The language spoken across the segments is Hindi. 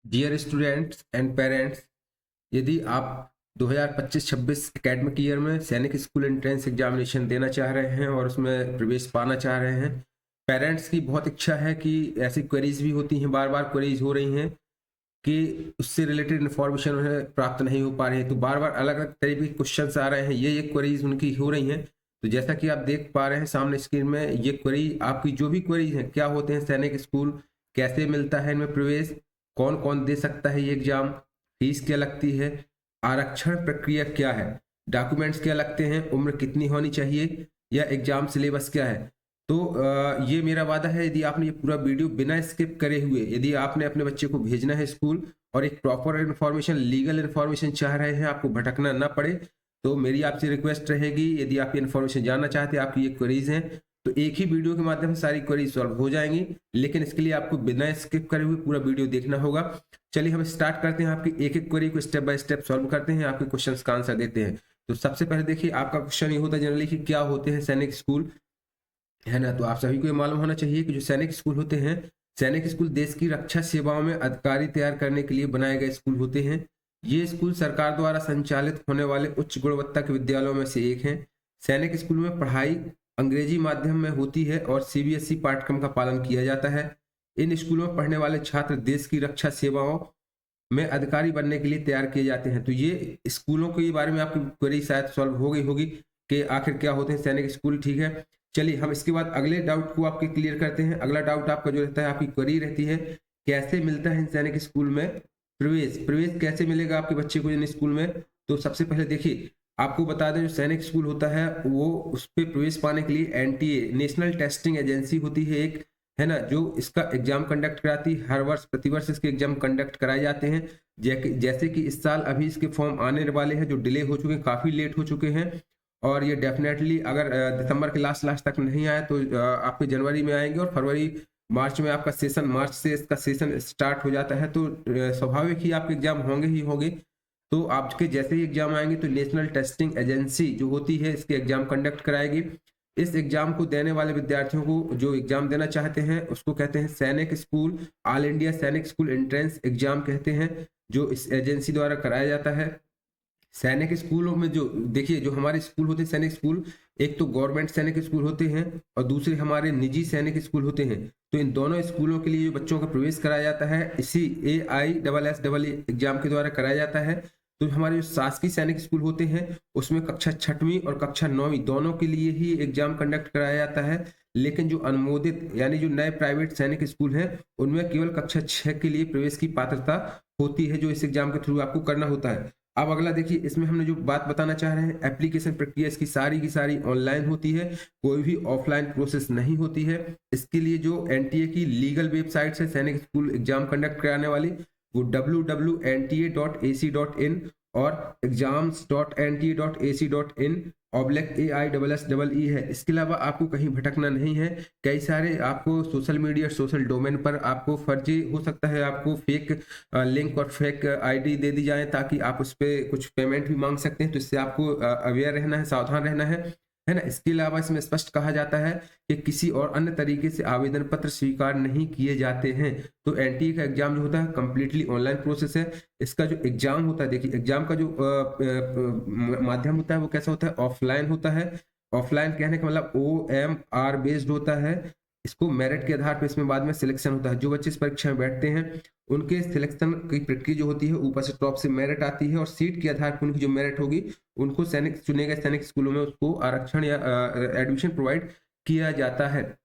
डियर स्टूडेंट्स एंड पेरेंट्स, यदि आप 2025-26 एकेडमिक ईयर में सैनिक स्कूल एंट्रेंस एग्जामिनेशन देना चाह रहे हैं और उसमें प्रवेश पाना चाह रहे हैं, पेरेंट्स की बहुत इच्छा है कि ऐसी क्वेरीज भी होती हैं, बार बार क्वेरीज हो रही हैं कि उससे रिलेटेड इन्फॉर्मेशन उन्हें प्राप्त नहीं हो पा रही है। तो बार बार अलग अलग तरीके के क्वेश्चन आ रहे हैं, ये क्वेरीज उनकी हो रही हैं। तो जैसा कि आप देख पा रहे हैं सामने स्क्रीन में, ये क्वेरी आपकी जो भी क्वेरीज हैं, क्या होते हैं सैनिक स्कूल, कैसे मिलता है इनमें प्रवेश, कौन कौन दे सकता है ये एग्जाम, फीस क्या लगती है, आरक्षण प्रक्रिया क्या है, डॉक्यूमेंट्स क्या लगते हैं, उम्र कितनी होनी चाहिए, या एग्जाम सिलेबस क्या है। तो ये मेरा वादा है, यदि आपने ये पूरा वीडियो बिना स्किप करे हुए, यदि आपने अपने बच्चे को भेजना है स्कूल और एक प्रॉपर इन्फॉर्मेशन, लीगल इन्फॉर्मेशन चाह रहे हैं, आपको भटकना ना पड़े, तो मेरी आपसे रिक्वेस्ट रहेगी, यदि आप ये इन्फॉर्मेशन जानना चाहते हैं, आपकी ये क्वेरीज हैं, तो एक ही वीडियो के माध्यम से सारी क्वेरीज सॉल्व हो जाएंगी। लेकिन इसके लिए आपको बिना स्किप करे हुए पूरा वीडियो देखना होगा। चलिए हम स्टार्ट करते हैं, आपकी एक एक क्वेरी को स्टेप बाय स्टेप सॉल्व करते हैं, आपके क्वेश्चन का आंसर देते हैं। तो सबसे पहले देखिए, आपका क्वेश्चन ये होता है जनरली कि क्या होते हैं सैनिक स्कूल, है ना। तो आप सभी को ये मालूम होना चाहिए कि जो सैनिक स्कूल होते हैं, सैनिक स्कूल देश की रक्षा सेवाओं में अधिकारी तैयार करने के लिए बनाए गए स्कूल होते हैं। ये स्कूल सरकार द्वारा संचालित होने वाले उच्च गुणवत्ता के विद्यालयों में से एक है। सैनिक स्कूल में पढ़ाई अंग्रेजी माध्यम में होती है और सीबीएसई पाठ्यक्रम का पालन किया जाता है। इन स्कूलों में पढ़ने वाले छात्र देश की रक्षा सेवाओं में अधिकारी बनने के लिए तैयार किए जाते हैं। तो ये स्कूलों के बारे में आपकी क्वेरी शायद सॉल्व हो गई होगी कि आखिर क्या होते हैं सैनिक स्कूल, ठीक है। चलिए हम इसके बाद अगले डाउट को आपके क्लियर करते हैं। अगला डाउट आपका जो रहता है, आपकी क्वेरी रहती है, कैसे मिलता है सैनिक स्कूल में प्रवेश, प्रवेश कैसे मिलेगा आपके बच्चे को इन स्कूल में। तो सबसे पहले देखिए, आपको बता दें, जो सैनिक स्कूल होता है वो उस पर प्रवेश पाने के लिए एनटीए, नेशनल टेस्टिंग एजेंसी होती है एक, है ना, जो इसका एग्जाम कंडक्ट कराती है। हर वर्ष प्रतिवर्ष इसके एग्जाम कंडक्ट कराए जाते हैं। जैसे कि इस साल अभी इसके फॉर्म आने वाले हैं, जो डिले हो चुके हैं, काफी लेट हो चुके हैं, और ये डेफिनेटली अगर दिसंबर के लास्ट लास्ट तक नहीं आए तो आपके जनवरी में आएंगे, और फरवरी मार्च में आपका सेशन, मार्च से इसका सेशन स्टार्ट हो जाता है। तो स्वाभाविक ही आपके एग्जाम होंगे ही होंगे। तो आपके जैसे ही एग्जाम आएंगे तो नेशनल टेस्टिंग एजेंसी जो होती है इसके एग्जाम कंडक्ट कराएगी। इस एग्जाम को देने वाले विद्यार्थियों को, जो एग्जाम देना चाहते हैं, उसको कहते हैं सैनिक स्कूल, ऑल इंडिया सैनिक स्कूल एंट्रेंस एग्जाम कहते हैं, जो इस एजेंसी द्वारा कराया जाता है। सैनिक स्कूलों में जो देखिए, जो हमारे स्कूल होते हैं सैनिक स्कूल, एक तो गवर्नमेंट सैनिक स्कूल होते हैं और दूसरे हमारे निजी सैनिक स्कूल होते हैं। तो इन दोनों स्कूलों के लिए जो बच्चों का प्रवेश कराया जाता है, इसी AISSEE एग्जाम के द्वारा कराया जाता है। तो हमारे जो शासकीय सैनिक स्कूल होते हैं, उसमें कक्षा 6वीं और कक्षा 9वीं दोनों के लिए ही एग्जाम कंडक्ट कराया जाता है। लेकिन जो अनुमोदित यानी जो नए प्राइवेट सैनिक स्कूल हैं, उनमें केवल कक्षा 6 के लिए प्रवेश की पात्रता होती है, जो इस एग्जाम के थ्रू आपको करना होता है। अब अगला देखिए, इसमें हमने जो बात बताना चाह रहे हैं, एप्लीकेशन प्रक्रिया इसकी सारी की सारी ऑनलाइन होती है, कोई भी ऑफलाइन प्रोसेस नहीं होती है। इसके लिए जो एनटीए की लीगल वेबसाइट है सैनिक स्कूल एग्जाम कंडक्ट कराने वाली, वो www.nta.ac.in और exams.nta.ac.in/AISSEE है। इसके अलावा आपको कहीं भटकना नहीं है। कई सारे आपको सोशल मीडिया, सोशल डोमेन पर आपको फर्जी हो सकता है, आपको फेक लिंक और फेक आईडी दे दी जाए, ताकि आप उस पर कुछ पेमेंट भी मांग सकते हैं। तो इससे आपको अवेयर रहना है, सावधान रहना है ना। इसके अलावा इसमें स्पष्ट कहा जाता है कि किसी और अन्य तरीके से आवेदन पत्र स्वीकार नहीं किए जाते हैं। तो एनटीए का एग्जाम जो होता है कंप्लीटली ऑनलाइन प्रोसेस है। इसका जो एग्जाम होता है, देखिए एग्जाम का जो माध्यम होता है वो कैसा होता है, ऑफलाइन होता है। ऑफलाइन कहने का मतलब OMR बेस्ड होता है। इसको मेरिट के आधार पर इसमें बाद में सिलेक्शन होता है। जो बच्चे इस परीक्षा में बैठते हैं, उनके सिलेक्शन की प्रक्रिया जो होती है, ऊपर से टॉप से मेरिट आती है, और सीट के आधार पर उनकी जो मेरिट होगी, उनको सैनिक चुने गए सैनिक स्कूलों में उसको आरक्षण या एडमिशन प्रोवाइड किया जाता है।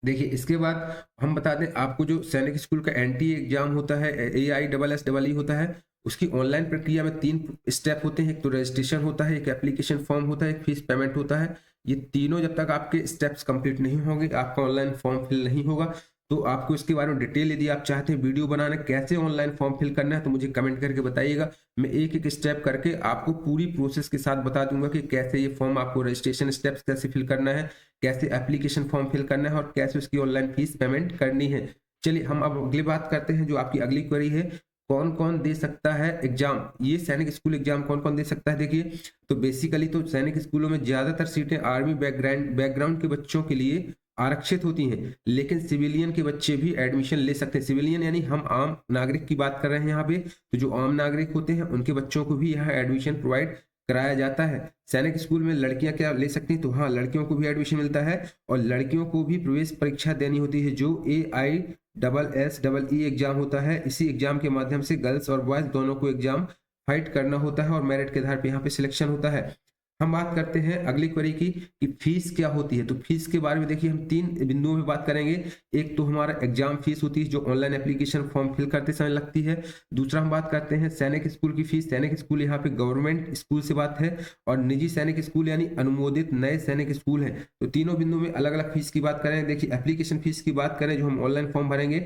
देखिए इसके बाद हम बता दें आपको, जो सैनिक स्कूल का एनटीए एग्जाम होता है, AISSEE होता है, उसकी ऑनलाइन प्रक्रिया में 3 स्टेप होते हैं। एक तो रजिस्ट्रेशन होता है, एक एप्लीकेशन फॉर्म होता है, एक फीस पेमेंट होता है। ये तीनों जब तक आपके स्टेप्स कंप्लीट नहीं होंगे, आपका ऑनलाइन फॉर्म फिल नहीं होगा। तो आपको इसके बारे में डिटेल, यदि आप चाहते हैं वीडियो बनाना कैसे ऑनलाइन फॉर्म फिल करना है, तो मुझे कमेंट करके बताइएगा। मैं एक एक स्टेप करके आपको पूरी प्रोसेस के साथ बता दूंगा कि कैसे ये फॉर्म, आपको रजिस्ट्रेशन स्टेप्स कैसे फिल करना है, कैसे एप्लीकेशन फॉर्म फिल करना है, और कैसे उसकी ऑनलाइन फीस पेमेंट करनी है। चलिए हम अब अगली बात करते हैं, जो आपकी अगली क्वेरी है, कौन कौन दे सकता है एग्जाम, ये सैनिक स्कूल एग्जाम कौन कौन दे सकता है। देखिए, तो बेसिकली तो सैनिक स्कूलों में ज्यादातर सीटें आर्मी बैकग्राउंड के बच्चों के लिए आरक्षित होती हैं, लेकिन सिविलियन के बच्चे भी एडमिशन ले सकते हैं। सिविलियन यानी हम आम नागरिक की बात कर रहे हैं यहाँ पे, तो जो आम नागरिक होते हैं उनके बच्चों को भी यहाँ एडमिशन प्रोवाइड कराया जाता है। सैनिक स्कूल में लड़कियां क्या ले सकती हैं, तो हाँ, लड़कियों को भी एडमिशन मिलता है और लड़कियों को भी प्रवेश परीक्षा देनी होती है, जो AISSEE एग्जाम होता है। इसी एग्जाम के माध्यम से गर्ल्स और बॉयज दोनों को एग्जाम फाइट करना होता है और मेरिट के आधार पर यहाँ पे सिलेक्शन होता है। हम बात करते हैं अगली क्वेरी की कि फीस क्या होती है। तो फीस के बारे में देखिए हम 3 बिंदुओं में बात करेंगे। एक तो हमारा एग्जाम फीस होती है जो ऑनलाइन एप्लीकेशन फॉर्म फिल करते समय लगती है। दूसरा हम बात करते हैं सैनिक स्कूल की फीस। सैनिक स्कूल यहाँ पे गवर्नमेंट स्कूल से बात है और निजी सैनिक स्कूल यानी अनुमोदित नए सैनिक स्कूल है। तो तीनों बिंदुओं में अलग अलग फीस की बात करें। देखिए एप्लीकेशन फीस की बात करें जो हम ऑनलाइन फॉर्म भरेंगे,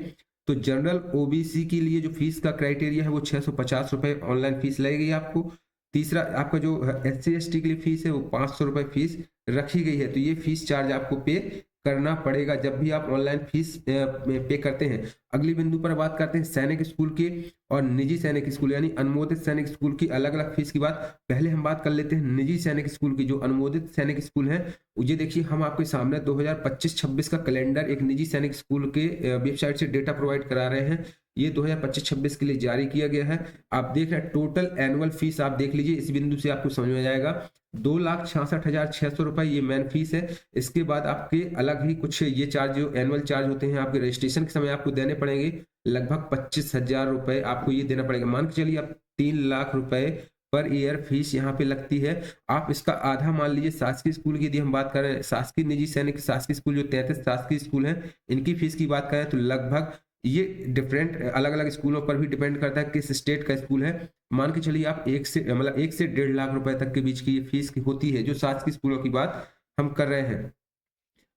तो जनरल OBC के लिए जो फीस का क्राइटेरिया है वो 650 रुपए ऑनलाइन फीस लगेगी आपको। तीसरा आपका जो SC ST के लिए फीस है वो 500 रुपए फीस रखी गई है। तो ये फीस चार्ज आपको पे करना पड़ेगा जब भी आप ऑनलाइन फीस पे करते हैं। अगली बिंदु पर बात करते हैं सैनिक स्कूल के और निजी सैनिक स्कूल यानी अनुमोदित सैनिक स्कूल की अलग अलग फीस की बात। पहले हम बात कर लेते हैं निजी सैनिक स्कूल की। जो अनुमोदित सैनिक स्कूल है, ये देखिए हम आपके सामने 2025-26 का कैलेंडर एक निजी सैनिक स्कूल के वेबसाइट से डेटा प्रोवाइड करा रहे हैं। ये 2025-26 के लिए जारी किया गया है। आप देख रहे हैं टोटल एनुअल फीस, आप देख लीजिए, इस बिंदु से आपको समझ में आ जाएगा 2,66,600 रुपए ये मेन फीस है। इसके बाद आपके अलग ही कुछ ये चार्ज जो एनुअल चार्ज होते हैं आपके रजिस्ट्रेशन के समय आपको देने पड़ेंगे, लगभग 25,000 रुपए आपको ये देना पड़ेगा। मान के चलिए आप 3 लाख रुपए पर ईयर फीस यहाँ पे लगती है। आप इसका आधा मान लीजिए शासकीय स्कूल की, यदि हम बात करें शासकीय निजी सैनिक शासकीय स्कूल जो 33 शासकीय स्कूल हैं इनकी फीस की बात करें तो लगभग ये डिफरेंट अलग अलग स्कूलों पर भी डिपेंड करता है किस स्टेट का स्कूल है। मान के चलिए आप 1 से 1.5 लाख रुपए तक के बीच की ये फीस की होती है जो शासकीय स्कूलों की बात हम कर रहे हैं।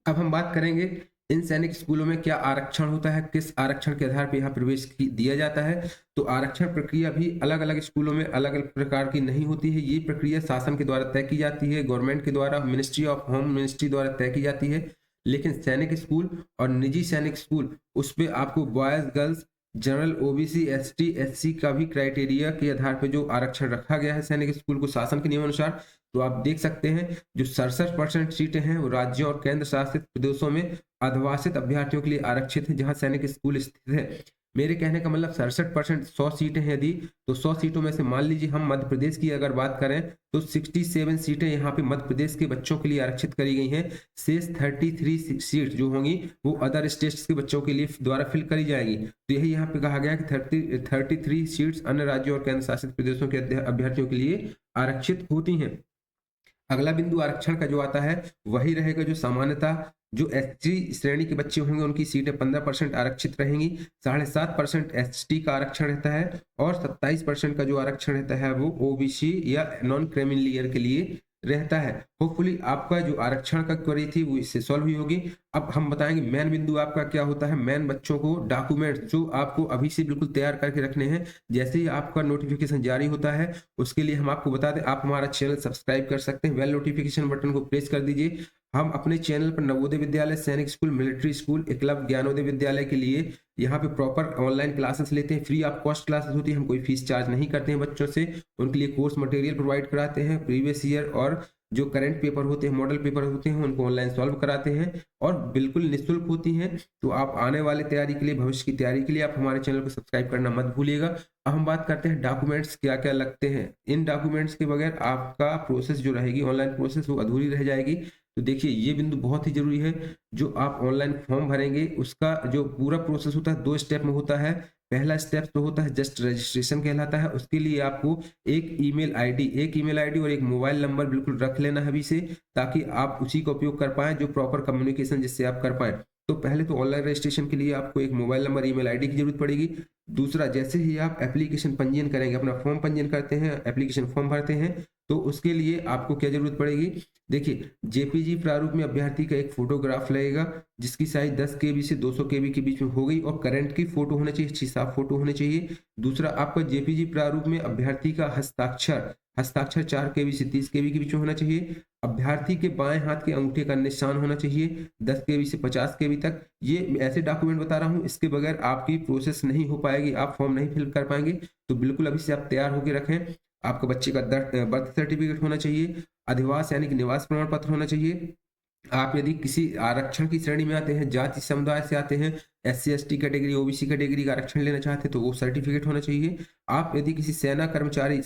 अब हम बात करेंगे इन सैनिक स्कूलों में क्या आरक्षण होता है, किस आरक्षण के आधार पर यहाँ प्रवेश दिया जाता है। तो आरक्षण प्रक्रिया भी अलग अलग स्कूलों में अलग अलग प्रकार की नहीं होती है। ये प्रक्रिया शासन के द्वारा तय की जाती है, गवर्नमेंट के द्वारा, मिनिस्ट्री ऑफ होम मिनिस्ट्री द्वारा तय की जाती है। लेकिन सैनिक स्कूल और निजी सैनिक स्कूल उस पर आपको boys girls general OBC ST SC का भी क्राइटेरिया के आधार पर जो आरक्षण रखा गया है सैनिक स्कूल को शासन के नियमानुसार, तो आप देख सकते हैं जो 67% सीटें हैं वो राज्यों और केंद्र शासित प्रदेशों में अधवासित अभ्यर्थियों के लिए आरक्षित है जहां सैनिक स्कूल स्थित है। मेरे कहने का मतलब 67% 100 सीटें हैं यदि, तो 100 सीटों में से मान लीजिए हम मध्य प्रदेश की अगर बात करें तो 67 सीटें यहाँ पे मध्य प्रदेश के बच्चों के लिए आरक्षित करी गई हैं। शेष 33 सीट जो होंगी वो अदर स्टेट्स के बच्चों के लिए द्वारा फिल करी जाएंगी। तो यही यहाँ पे कहा गया कि 33 सीट्स अन्य राज्यों और केंद्र शासित प्रदेशों के अभ्यर्थियों के लिए आरक्षित होती हैं। अगला बिंदु आरक्षण का जो आता है वही रहेगा जो सामान्यतः जो SC श्रेणी के बच्चे होंगे उनकी सीटें 15% आरक्षित रहेंगी। 7.5% ST का आरक्षण रहता है और 27% का जो आरक्षण रहता है वो OBC या नॉन क्रिमिनल ईयर के लिए रहता है। होपफुली आपका जो आरक्षण का क्वेरी थी वो इससे सॉल्व हुई होगी। अब हम बताएंगे मेन बिंदु आपका क्या होता है। मेन बच्चों को डॉक्यूमेंट जो आपको अभी से बिल्कुल तैयार करके रखने हैं, जैसे ही आपका नोटिफिकेशन जारी होता है उसके लिए हम आपको बता दें आप हमारा चैनल सब्सक्राइब कर सकते हैं, बेल नोटिफिकेशन बटन को प्रेस कर दीजिए। हम अपने चैनल पर Navodaya Vidyalaya, Sainik school, military school, Eklavya Gyanoday Vidyalaya के लिए यहाँ पे प्रॉपर ऑनलाइन क्लासेस लेते हैं, फ्री ऑफ कॉस्ट क्लासेस होती है। हम कोई फीस चार्ज नहीं करते हैं बच्चों से, उनके लिए कोर्स मटेरियल प्रोवाइड कराते हैं, प्रीवियस ईयर और जो करंट पेपर होते हैं, मॉडल पेपर होते हैं, उनको ऑनलाइन सॉल्व कराते हैं और बिल्कुल निःशुल्क होती हैं। तो आप आने वाले तैयारी के लिए, भविष्य की तैयारी के लिए आप हमारे चैनल को सब्सक्राइब करना मत भूलिएगा। अब हम बात करते हैं डॉक्यूमेंट्स क्या क्या लगते हैं। इन डॉक्यूमेंट्स के बगैर आपका प्रोसेस जो रहेगी ऑनलाइन प्रोसेस वो अधूरी रह जाएगी। तो देखिए ये बिंदु बहुत ही जरूरी है। जो आप ऑनलाइन फॉर्म भरेंगे उसका जो पूरा प्रोसेस होता है 2 स्टेप में होता है। पहला स्टेप तो होता है जस्ट रजिस्ट्रेशन कहलाता है। उसके लिए आपको एक ईमेल आईडी और एक मोबाइल नंबर बिल्कुल रख लेना है अभी से, ताकि आप उसी का उपयोग कर पाएं जो प्रॉपर कम्युनिकेशन जिससे आप कर पाएं। तो पहले तो ऑनलाइन रजिस्ट्रेशन के लिए आपको एक मोबाइल नंबर, ईमेल आईडी की जरूरत पड़ेगी। दूसरा, जैसे ही आप एप्लीकेशन पंजीयन करेंगे, अपना फॉर्म पंजीयन करते हैं, एप्लीकेशन फॉर्म भरते हैं, तो उसके लिए आपको क्या जरूरत पड़ेगी। देखिए जेपीजी प्रारूप में अभ्यर्थी का एक फोटोग्राफ लगेगा जिसकी साइज 10 KB से 200 KB के बीच में हो गई और करंट की फोटो होनी चाहिए, अच्छी साफ फोटो होनी चाहिए। दूसरा, आपका जेपीजी प्रारूप में अभ्यर्थी का हस्ताक्षर 4 KB से 30 KB के बीच में होना चाहिए। अभ्यर्थी के बाएं हाथ के अंगूठे का निशान होना चाहिए 10 KB से 50 KB तक। ये ऐसे डॉक्यूमेंट बता रहा हूं, इसके बगैर आपकी प्रोसेस नहीं हो पाएगी, आप फॉर्म नहीं फिल कर पाएंगे। तो बिल्कुल अभी से आप तैयार होकर रखें। आपका बच्चे का बर्थ सर्टिफिकेट होना चाहिए, अधिवास यानी कि निवास प्रमाण पत्र होना चाहिए, आप यदि किसी आरक्षण की श्रेणी में आते हैं, जाति समुदाय से आते हैं, SC ST category, OBC category का आरक्षण लेना चाहते हैं तो वो सर्टिफिकेट होना चाहिए। आप यदि किसी सेना कर्मचारी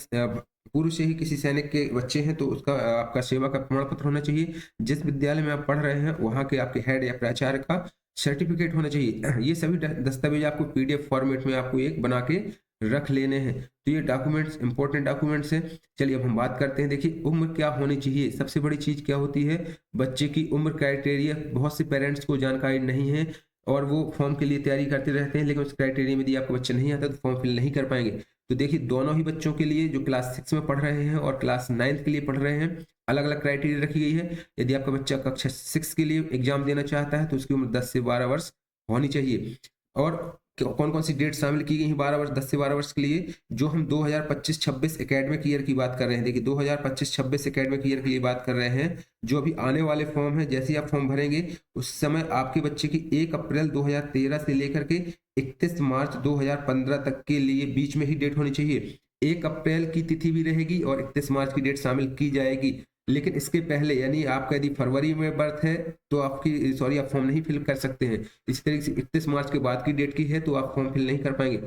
पूर्व से ही किसी सैनिक के बच्चे हैं तो उसका आपका सेवा का प्रमाण पत्र होना चाहिए। जिस विद्यालय में आप पढ़ रहे हैं वहाँ के आपके हेड या प्राचार्य का सर्टिफिकेट होना चाहिए। ये सभी दस्तावेज आपको पीडीएफ फॉर्मेट में आपको एक बना के रख लेने हैं। तो ये डॉक्यूमेंट्स इंपॉर्टेंट डॉक्यूमेंट्स हैं। चलिए अब हम बात करते हैं। देखिए उम्र क्या होनी चाहिए, सबसे बड़ी चीज क्या होती है, बच्चे की उम्र क्राइटेरिया बहुत से पेरेंट्स को जानकारी नहीं है और वो फॉर्म के लिए तैयारी करते रहते हैं, लेकिन उस क्राइटेरिया में यदि आपका बच्चा नहीं आता तो फॉर्म फिल नहीं कर पाएंगे। तो देखिए दोनों ही बच्चों के लिए, जो क्लास 6 में पढ़ रहे हैं और क्लास 9 के लिए पढ़ रहे हैं, अलग अलग क्राइटेरिया रखी गई है। यदि आपका बच्चा कक्षा 6 के लिए एग्जाम देना चाहता है तो उसकी उम्र 10 से 12 वर्ष होनी चाहिए। और कौन कौन सी डेट शामिल की गई हैं 12 वर्ष 10 से 12 वर्ष के लिए, जो हम 2025-26 एकेडमिक ईयर की बात कर रहे हैं। देखिए 2025-26 एकेडमिक ईयर के लिए बात कर रहे हैं। जो अभी आने वाले फॉर्म है, जैसे ही आप फॉर्म भरेंगे उस समय आपके बच्चे की 1 अप्रैल 2013 से लेकर के 31 मार्च 2015 तक के लिए बीच में ही डेट होनी चाहिए। 1 अप्रैल की तिथि भी रहेगी और 31 मार्च की डेट शामिल की जाएगी। लेकिन इसके पहले यानी आपका यदि फरवरी में बर्थ है तो आपकी सॉरी आप फॉर्म नहीं फिल कर सकते हैं। इसी तरीके से 31 मार्च के बाद की डेट की है तो आप फॉर्म फिल नहीं कर पाएंगे।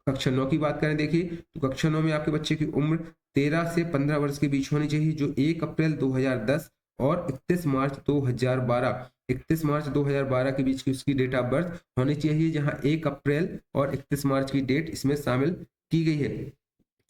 कक्षा 9 की बात करें, देखिए तो कक्षा 9 में आपके बच्चे की उम्र 13 से 15 वर्ष के बीच होनी चाहिए, जो 1 अप्रैल 2010 और 31 मार्च 2012 के बीच की उसकी डेट ऑफ बर्थ होनी चाहिए, जहां 1 अप्रैल और 31 मार्च की डेट इसमें शामिल की गई है।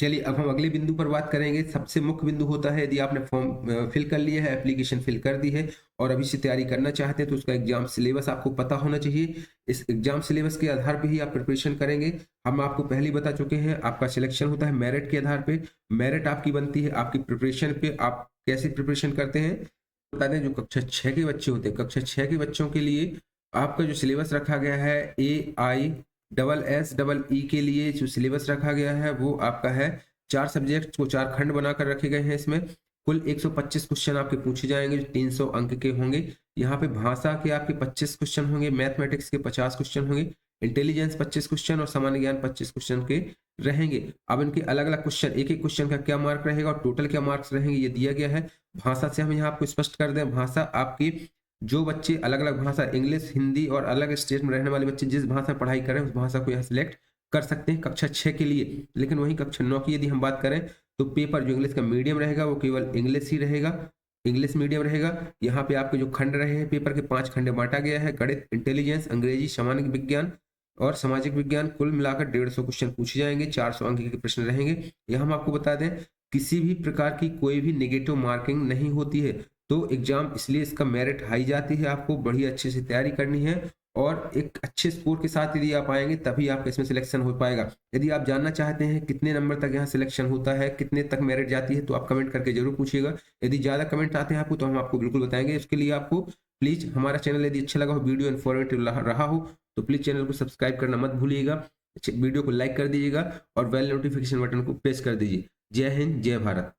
चलिए अब हम अगले बिंदु पर बात करेंगे। सबसे मुख्य बिंदु होता है, यदि आपने फॉर्म फिल कर लिया है, एप्लीकेशन फिल कर दी है और अभी से तैयारी करना चाहते हैं तो उसका एग्जाम सिलेबस आपको पता होना चाहिए। इस एग्जाम सिलेबस के आधार पे ही आप प्रिपरेशन करेंगे। हम आपको पहले ही बता चुके हैं, आपका सिलेक्शन होता है मेरिट के आधार पे। मेरिट आपकी बनती है आपकी प्रिपरेशन पे, आप कैसे प्रिपरेशन करते हैं बता दें। जो कक्षा 6 के बच्चे होते हैं, कक्षा 6 के बच्चों के लिए आपका जो सिलेबस रखा गया है, AISSEE के लिए जो सिलेबस रखा गया है वो आपका है 4 सब्जेक्ट को 4 खंड बनाकर रखे गए हैं। इसमें कुल 125 क्वेश्चन आपके पूछे जाएंगे जो 300 अंक के होंगे। यहाँ पे भाषा के आपके 25 क्वेश्चन होंगे, मैथमेटिक्स के 50 क्वेश्चन होंगे, इंटेलिजेंस 25 क्वेश्चन और सामान्य ज्ञान 25 क्वेश्चन के रहेंगे। अब इनके अलग अलग क्वेश्चन, एक एक क्वेश्चन का क्या मार्क रहेगा और टोटल क्या मार्क्स रहेंगे ये दिया गया है। भाषा से हम यहाँ आपको स्पष्ट कर दें, भाषा आपकी जो बच्चे अलग अलग भाषा, इंग्लिश, हिंदी और अलग स्टेट में रहने वाले बच्चे जिस भाषा पढ़ाई करें उस भाषा को यहाँ सिलेक्ट कर सकते हैं कक्षा 6 के लिए। लेकिन वहीं कक्षा 9 की यदि हम बात करें तो पेपर जो इंग्लिश का मीडियम रहेगा वो केवल इंग्लिश ही रहेगा, इंग्लिश मीडियम रहेगा। यहाँ पे आपके जो खंड रहे हैं पेपर के 5 खंड बांटा गया है, गणित, इंटेलिजेंस, अंग्रेजी, सामान्य विज्ञान और सामाजिक विज्ञान। कुल मिलाकर 150 क्वेश्चन पूछे जाएंगे, 400 अंक के प्रश्न रहेंगे। यह हम आपको बता दें किसी भी प्रकार की कोई भी नेगेटिव मार्किंग नहीं होती है। तो एग्जाम इसलिए इसका मेरिट हाई जाती है, आपको बड़ी अच्छे से तैयारी करनी है और एक अच्छे स्कोर के साथ यदि आप आएंगे तभी आपका इसमें सिलेक्शन हो पाएगा। यदि आप जानना चाहते हैं कितने नंबर तक यहाँ सिलेक्शन होता है, कितने तक मेरिट जाती है, तो आप कमेंट करके जरूर पूछिएगा। यदि ज्यादा कमेंट आते हैं आपको तो हम आपको बिल्कुल बताएंगे। इसके लिए आपको प्लीज हमारा चैनल यदि अच्छा लगा हो, वीडियो इन्फॉर्मेटिव रहा हो तो प्लीज चैनल को सब्सक्राइब करना मत भूलिएगा, वीडियो को लाइक कर दीजिएगा और बेल नोटिफिकेशन बटन को प्रेस कर दीजिए। जय हिंद, जय भारत।